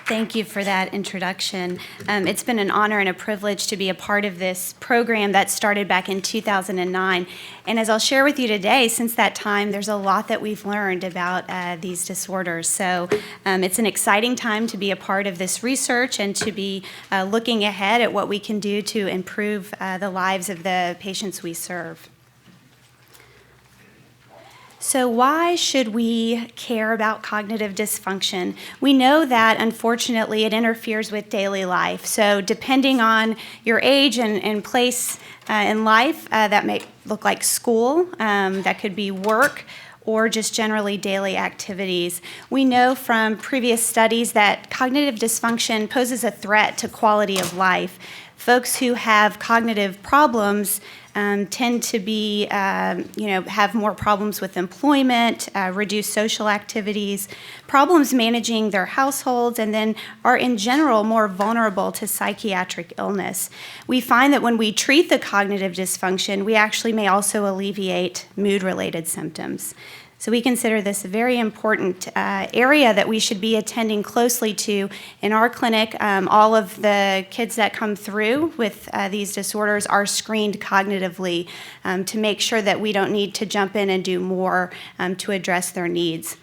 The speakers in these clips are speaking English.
Thank you for that introduction. It's been an honor and a privilege to be a part of this program that started back in 2009. And as I'll share with you today, since that time, there's a lot that we've learned about these disorders. So it's an exciting time to be a part of this research and to be looking ahead at what we can do to improve the lives of the patients we serve. So why should we care about cognitive dysfunction? We know that, unfortunately, it interferes with daily life. So depending on your age and place in life, that may look like school, that could be work, or just generally daily activities. We know from previous studies that cognitive dysfunction poses a threat to quality of life. Folks who have cognitive problems tend to be, have more problems with employment, reduced social activities, problems managing their households, and then are in general more vulnerable to psychiatric illness. We find that when we treat the cognitive dysfunction, we actually may also alleviate mood-related symptoms. So we consider this a very important area that we should be attending closely to. In our clinic, all of the kids that come through with these disorders are screened cognitively to make sure that we don't need to jump in and do more to address their needs.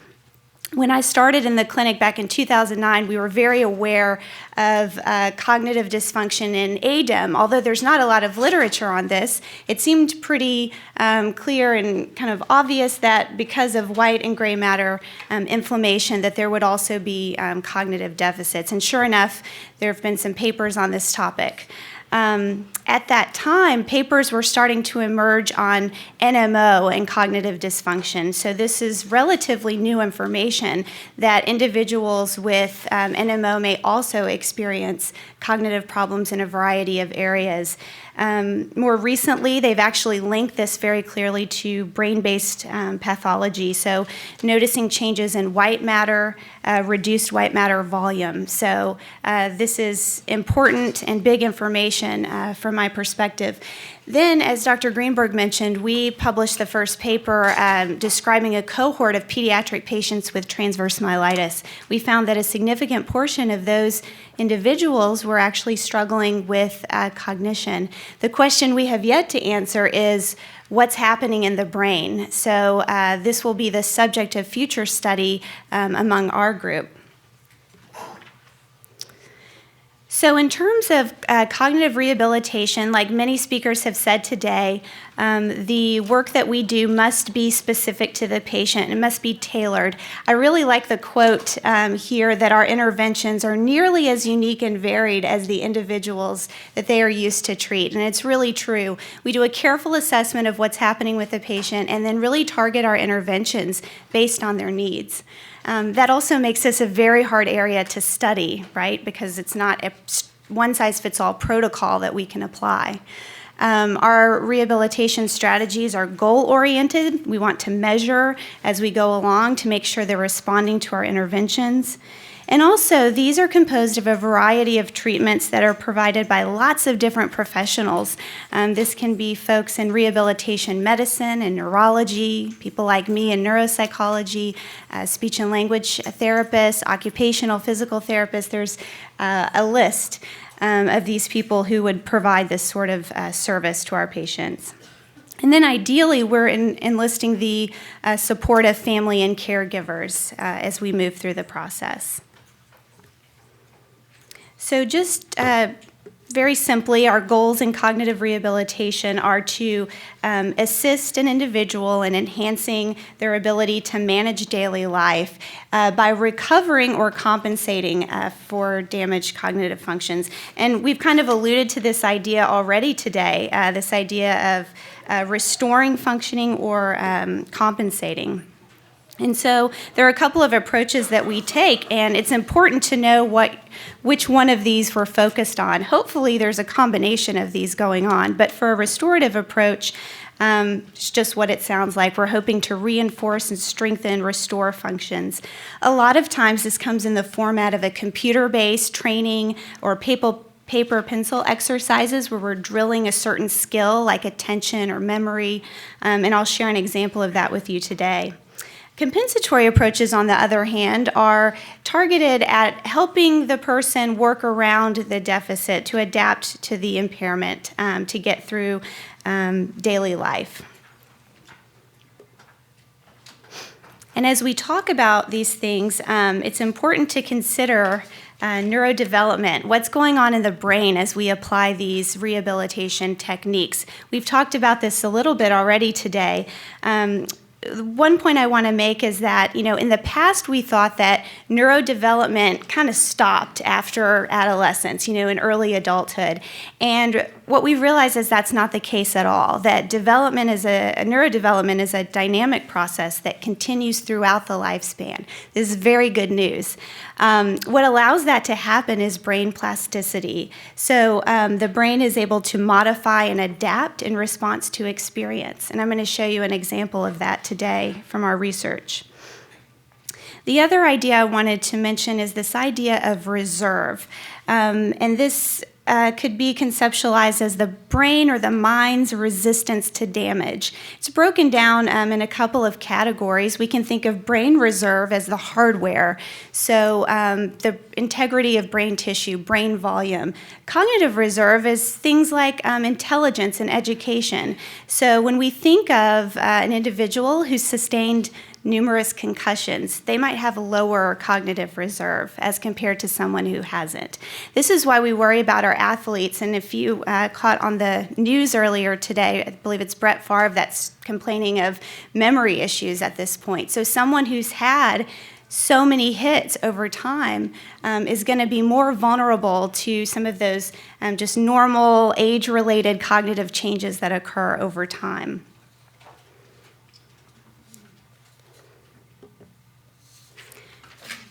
When I started in the clinic back in 2009, we were very aware of cognitive dysfunction in ADEM. Although there's not a lot of literature on this, it seemed pretty clear and kind of obvious that because of white and gray matter inflammation, that there would also be cognitive deficits. And sure enough, there have been some papers on this topic. At that time, papers were starting to emerge on NMO and cognitive dysfunction. So this is relatively new information that individuals with NMO may also experience cognitive problems in a variety of areas. More recently, they've actually linked this very clearly to brain-based pathology, so noticing changes in white matter, reduced white matter volume. So this is important and big information from my perspective. Then, as Dr. Greenberg mentioned, we published the first paper describing a cohort of pediatric patients with transverse myelitis. We found that a significant portion of those individuals were actually struggling with cognition. The question we have yet to answer is what's happening in the brain. So this will be the subject of future study among our group. So in terms of cognitive rehabilitation, like many speakers have said today, the work that we do must be specific to the patient. It must be tailored. I really like the quote here that our interventions are nearly as unique and varied as the individuals that they are used to treat. And it's really true. We do a careful assessment of what's happening with the patient and then really target our interventions based on their needs. That also makes this a very hard area to study, right? Because it's not a one-size-fits-all protocol that we can apply. Our rehabilitation strategies are goal-oriented. We want to measure as we go along to make sure they're responding to our interventions. And also, these are composed of a variety of treatments that are provided by lots of different professionals. This can be folks in rehabilitation medicine and neurology, people like me in neuropsychology, speech and language therapists, occupational physical therapists. There's a list of these people who would provide this sort of service to our patients. And then ideally, we're enlisting the support of family and caregivers as we move through the process. So just very simply, our goals in cognitive rehabilitation are to assist an individual in enhancing their ability to manage daily life by recovering or compensating for damaged cognitive functions. And we've kind of alluded to this idea already today, this idea of restoring functioning or compensating. And so there are a couple of approaches that we take, and it's important to know which one of these we're focused on. Hopefully there's a combination of these going on, but for a restorative approach, it's just what it sounds like. We're hoping to reinforce and strengthen, restore functions. A lot of times this comes in the format of a computer-based training or paper pencil exercises where we're drilling a certain skill like attention or memory, and I'll share an example of that with you today. Compensatory approaches, on the other hand, are targeted at helping the person work around the deficit to adapt to the impairment to get through daily life. And as we talk about these things, it's important to consider neurodevelopment, what's going on in the brain as we apply these rehabilitation techniques. We've talked about this a little bit already today. One point I want to make is that, in the past we thought that neurodevelopment kind of stopped after adolescence, in early adulthood. And what we realize is that's not the case at all, that neurodevelopment is a dynamic process that continues throughout the lifespan. This is very good news. What allows that to happen is brain plasticity. So the brain is able to modify and adapt in response to experience. And I'm going to show you an example of that today from our research. The other idea I wanted to mention is this idea of reserve. And this could be conceptualized as the brain or the mind's resistance to damage. It's broken down in a couple of categories. We can think of brain reserve as the hardware, so the integrity of brain tissue, brain volume. Cognitive reserve is things like intelligence and education. So when we think of an individual who's sustained numerous concussions, they might have a lower cognitive reserve as compared to someone who hasn't. This is why we worry about our athletes, and if you caught on the news earlier today, I believe it's Brett Favre that's complaining of memory issues at this point. So someone who's had so many hits over time is going to be more vulnerable to some of those just normal age-related cognitive changes that occur over time.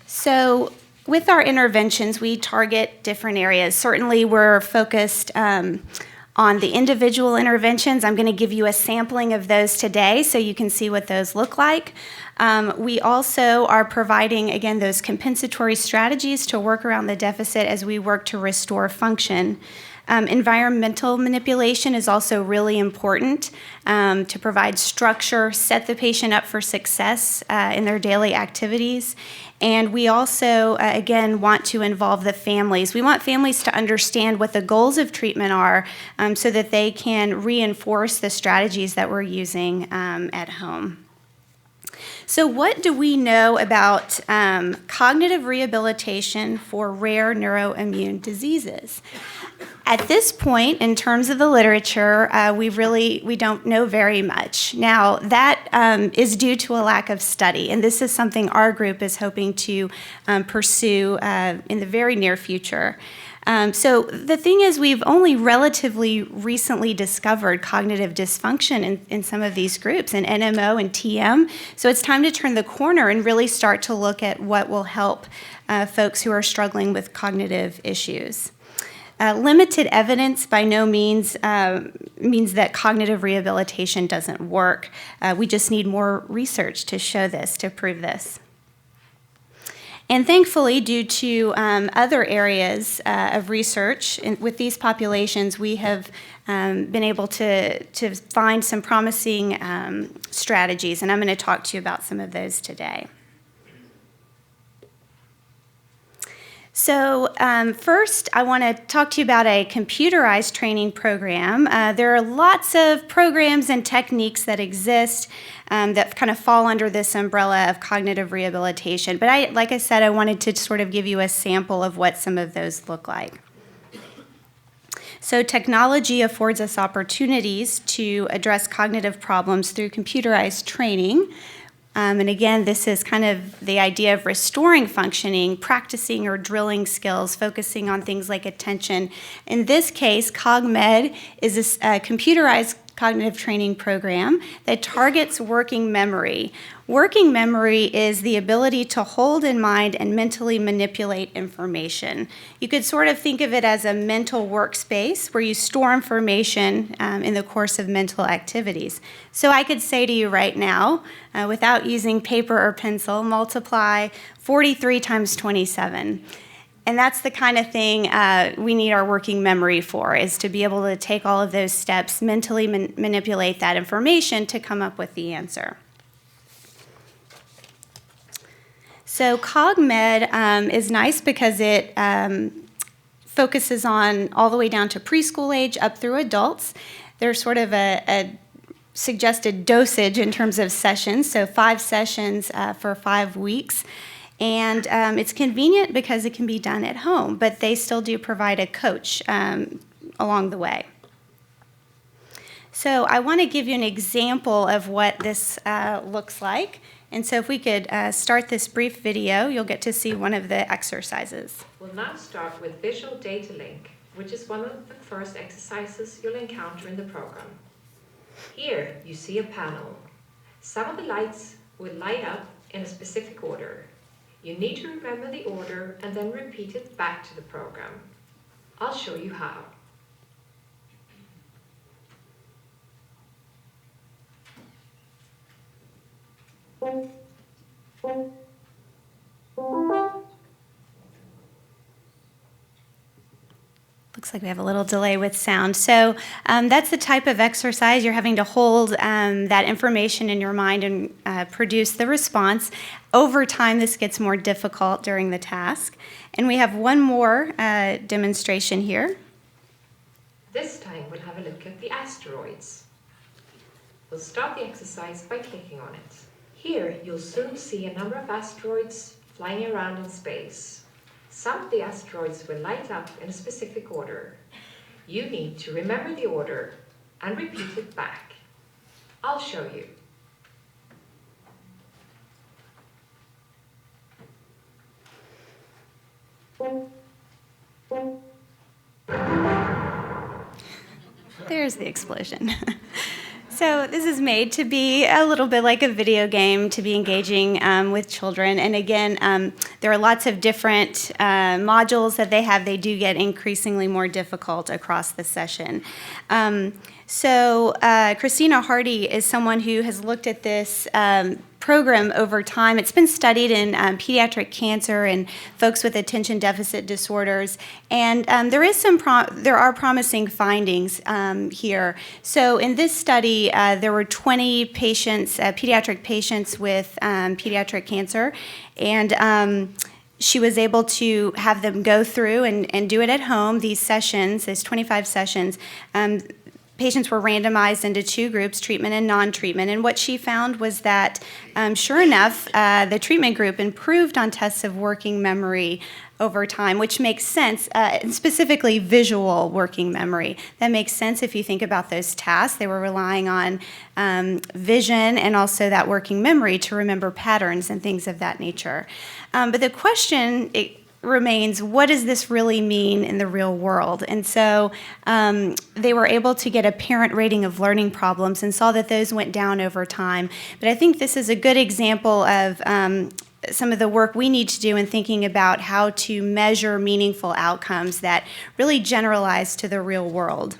So with our interventions, we target different areas. Certainly, we're focused on the individual interventions. I'm going to give you a sampling of those today so you can see what those look like. We also are providing, again, those compensatory strategies to work around the deficit as we work to restore function. Environmental manipulation is also really important to provide structure, set the patient up for success in their daily activities. And we also, again, want to involve the families. We want families to understand what the goals of treatment are so that they can reinforce the strategies that we're using at home. So what do we know about cognitive rehabilitation for rare neuroimmune diseases? At this point, in terms of the literature, we don't know very much. Now, that is due to a lack of study, and this is something our group is hoping to pursue in the very near future. So the thing is, we've only relatively recently discovered cognitive dysfunction in some of these groups, in NMO and TM. So it's time to turn the corner and really start to look at what will help folks who are struggling with cognitive issues. Limited evidence by no means means that cognitive rehabilitation doesn't work. We just need more research to show this, to prove this. And thankfully, due to other areas of research with these populations, we have been able to find some promising strategies, and I'm going to talk to you about some of those today. So first, I want to talk to you about a computerized training program. There are lots of programs and techniques that exist that kind of fall under this umbrella of cognitive rehabilitation. But like I said, I wanted to sort of give you a sample of what some of those look like. So technology affords us opportunities to address cognitive problems through computerized training. And again, this is kind of the idea of restoring functioning, practicing or drilling skills, focusing on things like attention. In this case, Cogmed is a computerized cognitive training program that targets working memory. Working memory is the ability to hold in mind and mentally manipulate information. You could sort of think of it as a mental workspace where you store information in the course of mental activities. So I could say to you right now, without using paper or pencil, multiply 43 times 27. And that's the kind of thing we need our working memory for, is to be able to take all of those steps, mentally manipulate that information to come up with the answer. So Cogmed is nice because it focuses on all the way down to preschool age up through adults. There's sort of a suggested dosage in terms of sessions, so 5 sessions for 5 weeks. And it's convenient because it can be done at home, but they still do provide a coach along the way. So I want to give you an example of what this looks like. And so if we could start this brief video, you'll get to see one of the exercises. We'll now start with visual data link, which is one of the first exercises you'll encounter in the program. Here you see a panel. Some of the lights will light up in a specific order. You need to remember the order and then repeat it back to the program. I'll show you how. Looks like we have a little delay with sound. So that's the type of exercise. You're having to hold that information in your mind and produce the response. Over time, this gets more difficult during the task. And we have one more demonstration here. This time we'll have a look at the asteroids. We'll start the exercise by clicking on it. Here you'll soon see a number of asteroids flying around in space. Some of the asteroids will light up in a specific order. You need to remember the order and repeat it back. I'll show you. There's the explosion. So this is made to be a little bit like a video game, to be engaging with children. And again, there are lots of different modules that they have. They do get increasingly more difficult across the session. So Christina Hardy is someone who has looked at this program over time. It's been studied in pediatric cancer and folks with attention deficit disorders, and there are promising findings here. So in this study, there were 20 patients, pediatric patients with pediatric cancer, and she was able to have them go through and do it at home, these sessions, these 25 sessions. Patients were randomized into 2 groups, treatment and non-treatment, and what she found was that, sure enough, the treatment group improved on tests of working memory over time, which makes sense, specifically visual working memory. That makes sense if you think about those tasks. They were relying on vision and also that working memory to remember patterns and things of that nature. But the question remains, what does this really mean in the real world? And so they were able to get a parent rating of learning problems and saw that those went down over time. But I think this is a good example of some of the work we need to do in thinking about how to measure meaningful outcomes that really generalize to the real world.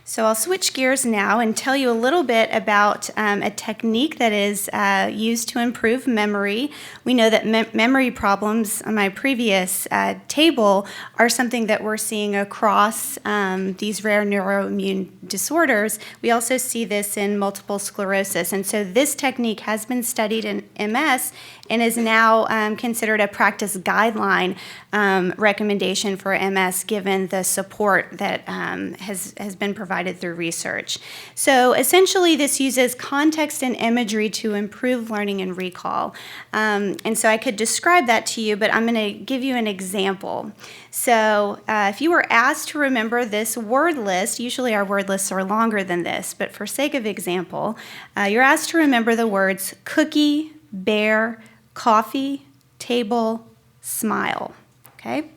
So I'll switch gears now and tell you a little bit about a technique that is used to improve memory. We know that memory problems on my previous table are something that we're seeing across these rare neuroimmune disorders. We also see this in multiple sclerosis. And so this technique has been studied in MS and is now considered a practice guideline recommendation for MS, given the support that has been provided through research. So essentially, this uses context and imagery to improve learning and recall. And so I could describe that to you, but I'm going to give you an example. So if you were asked to remember this word list, usually our word lists are longer than this, but for sake of example, you're asked to remember the words cookie, bear, coffee, table, smile. Okay?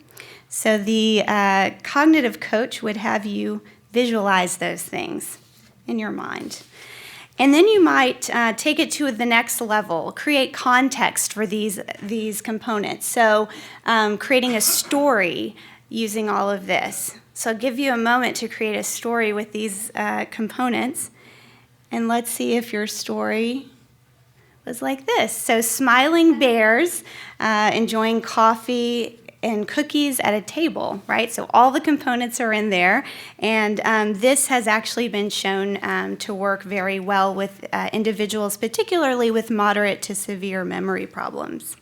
So the cognitive coach would have you visualize those things in your mind. And then you might take it to the next level, create context for these components. So creating a story using all of this. So I'll give you a moment to create a story with these components. And let's see if your story was like this. So smiling bears, enjoying coffee and cookies at a table, right? So all the components are in there, and this has actually been shown to work very well with individuals, particularly with moderate to severe memory problems.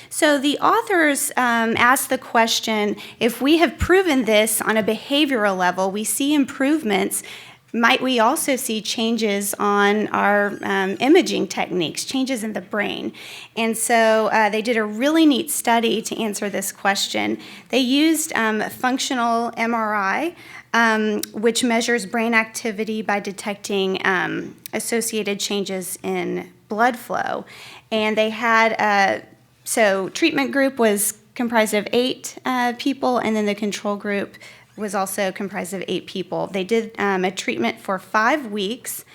So the authors asked the question, if we have proven this on a behavioral level, we see improvements, might we also see changes on our imaging techniques, changes in the brain? And so they did a really neat study to answer this question. They used functional MRI, which measures brain activity by detecting associated changes in blood flow. And they had, so treatment group was comprised of 8 people, and then the control group was also comprised of 8 people. They did a treatment for 5 weeks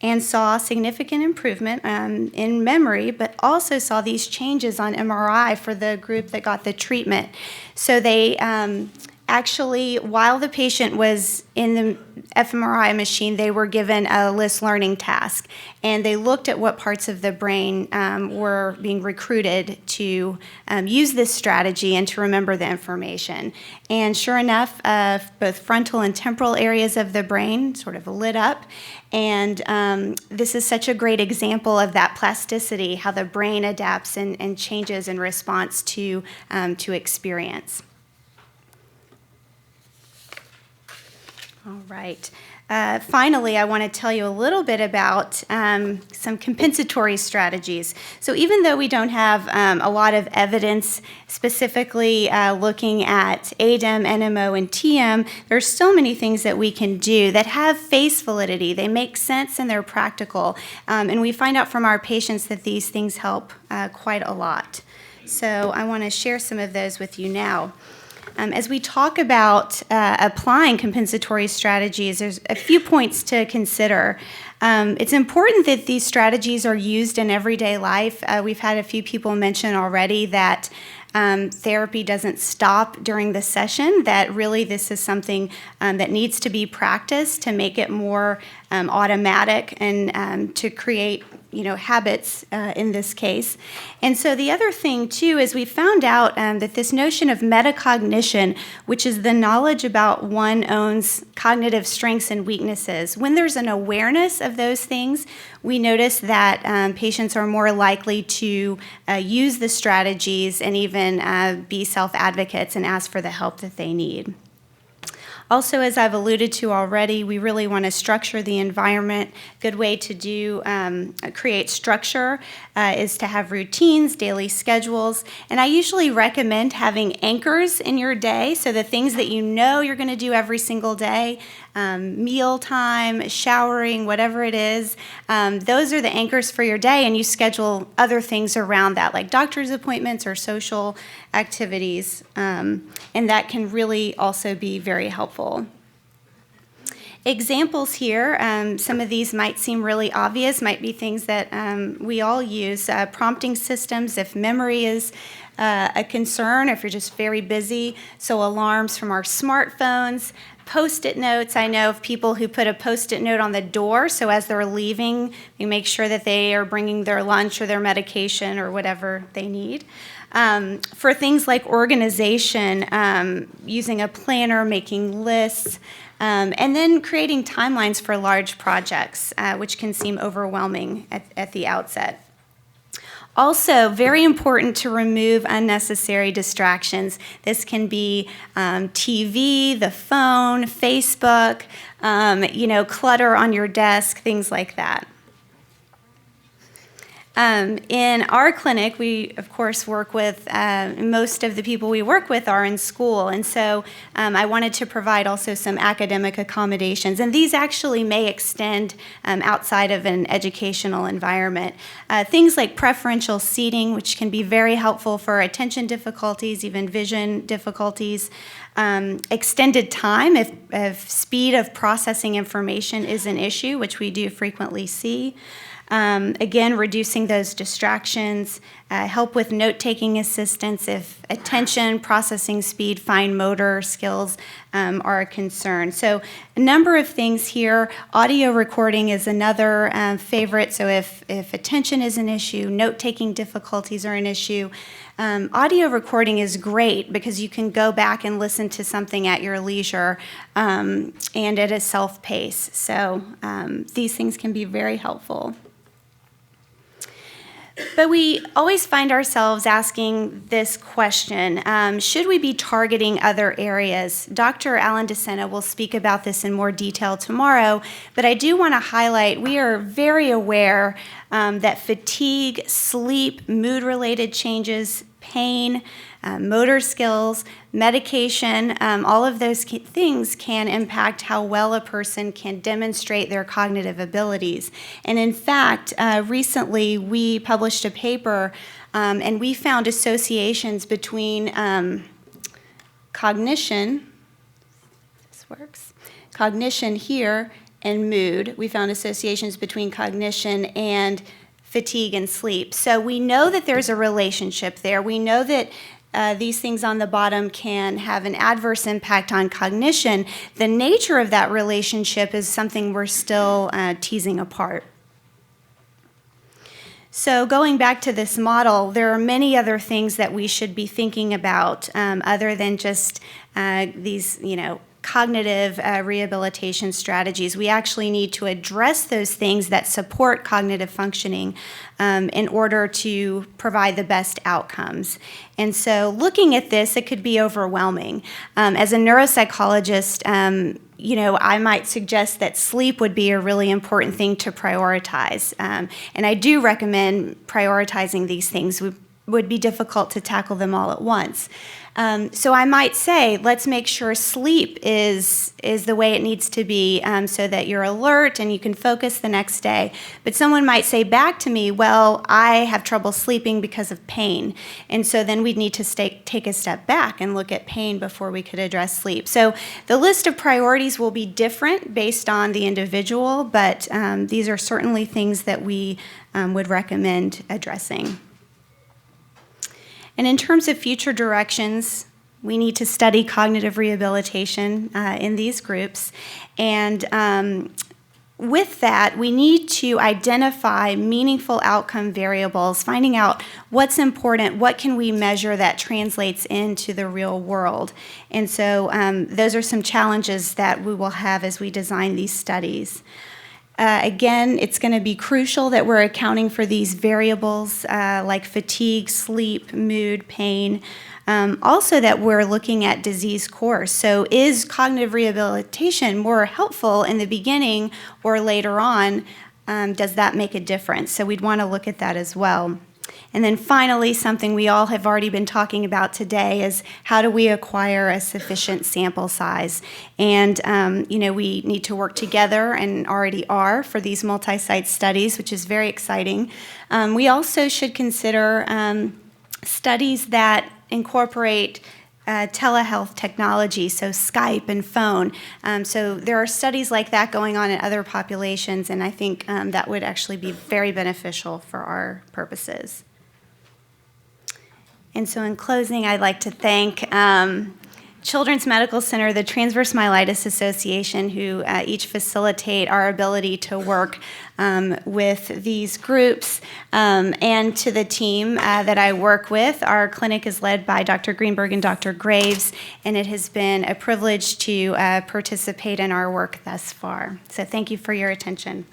and saw significant improvement in memory, but also saw these changes on MRI for the group that got the treatment. So they actually, while the patient was in the fMRI machine, they were given a list learning task, and they looked at what parts of the brain were being recruited to use this strategy and to remember the information. And sure enough, both frontal and temporal areas of the brain sort of lit up, and this is such a great example of that plasticity, how the brain adapts and changes in response to experience. All right. Finally, I want to tell you a little bit about some compensatory strategies. So even though we don't have a lot of evidence specifically looking at ADEM, NMO, and TM, there's so many things that we can do that have face validity. They make sense and they're practical. And we find out from our patients that these things help quite a lot. So I want to share some of those with you now. As we talk about applying compensatory strategies, there's a few points to consider. It's important that these strategies are used in everyday life. We've had a few people mention already that therapy doesn't stop during the session, that really this is something that needs to be practiced to make it more automatic and to create habits in this case. And so the other thing, too, is we found out that this notion of metacognition, which is the knowledge about one's own cognitive strengths and weaknesses, when there's an awareness of those things, we notice that patients are more likely to use the strategies and even be self-advocates and ask for the help that they need. Also, as I've alluded to already, we really want to structure the environment. Good way to do create structure is to have routines, daily schedules, and I usually recommend having anchors in your day, so the things that you know you're going to do every single day, meal time, showering, whatever it is, those are the anchors for your day, and you schedule other things around that, like doctor's appointments or social activities, and that can really also be very helpful. Examples here, some of these might seem really obvious, might be things that we all use. Prompting systems if memory is a concern, if you're just very busy, so alarms from our smartphones. Post-it notes, I know of people who put a Post-it note on the door, so as they're leaving, you make sure that they are bringing their lunch or their medication or whatever they need. For things like organization, using a planner, making lists, and then creating timelines for large projects, which can seem overwhelming at the outset. Also, very important to remove unnecessary distractions. This can be TV, the phone, Facebook, clutter on your desk, things like that. In our clinic, we, of course, work with, most of the people we work with are in school, and so I wanted to provide also some academic accommodations, and these actually may extend outside of an educational environment. Things like preferential seating, which can be very helpful for attention difficulties, even vision difficulties. Extended time if speed of processing information is an issue, which we do frequently see. Again, reducing those distractions, help with note-taking assistance if attention, processing speed, fine motor skills are a concern. So a number of things here. Audio recording is another favorite. So if attention is an issue, note-taking difficulties are an issue, Audio recording is great because you can go back and listen to something at your leisure and at a self-pace. So these things can be very helpful. But we always find ourselves asking this question, should we be targeting other areas? Dr. Alan DeSena will speak about this in more detail tomorrow, but I do want to highlight we are very aware that fatigue, sleep, mood-related changes, pain, motor skills, medication, all of those things can impact how well a person can demonstrate their cognitive abilities. And in fact, recently we published a paper and we found associations between cognition, cognition here, and mood. We found associations between cognition and fatigue and sleep. So we know that there's a relationship there. We know that these things on the bottom can have an adverse impact on cognition. The nature of that relationship is something we're still teasing apart. So going back to this model, there are many other things that we should be thinking about other than just these, cognitive rehabilitation strategies. We actually need to address those things that support cognitive functioning in order to provide the best outcomes. And so looking at this, it could be overwhelming. As a neuropsychologist, I might suggest that sleep would be a really important thing to prioritize. And I do recommend prioritizing these things. It would be difficult to tackle them all at once. So I might say, let's make sure sleep is the way it needs to be so that you're alert and you can focus the next day. But someone might say back to me, well, I have trouble sleeping because of pain. And so then we'd need to take a step back and look at pain before we could address sleep. So the list of priorities will be different based on the individual, but these are certainly things that we would recommend addressing. And in terms of future directions, we need to study cognitive rehabilitation in these groups. And with that, we need to identify meaningful outcome variables, finding out what's important, what can we measure that translates into the real world. And so those are some challenges that we will have as we design these studies. Again, it's going to be crucial that we're accounting for these variables like fatigue, sleep, mood, pain. Also that we're looking at disease course. So is cognitive rehabilitation more helpful in the beginning or later on? Does that make a difference? So we'd want to look at that as well. And then finally, something we all have already been talking about today is how do we acquire a sufficient sample size? And, we need to work together and already are for these multi-site studies, which is very exciting. We also should consider studies that incorporate telehealth technology, so Skype and phone. So there are studies like that going on in other populations, and I think that would actually be very beneficial for our purposes. And so in closing, I'd like to thank Children's Medical Center, the Transverse Myelitis Association, who each facilitate our ability to work with these groups, and to the team that I work with. Our clinic is led by Dr. Greenberg and Dr. Graves, and it has been a privilege to participate in our work thus far. So thank you for your attention.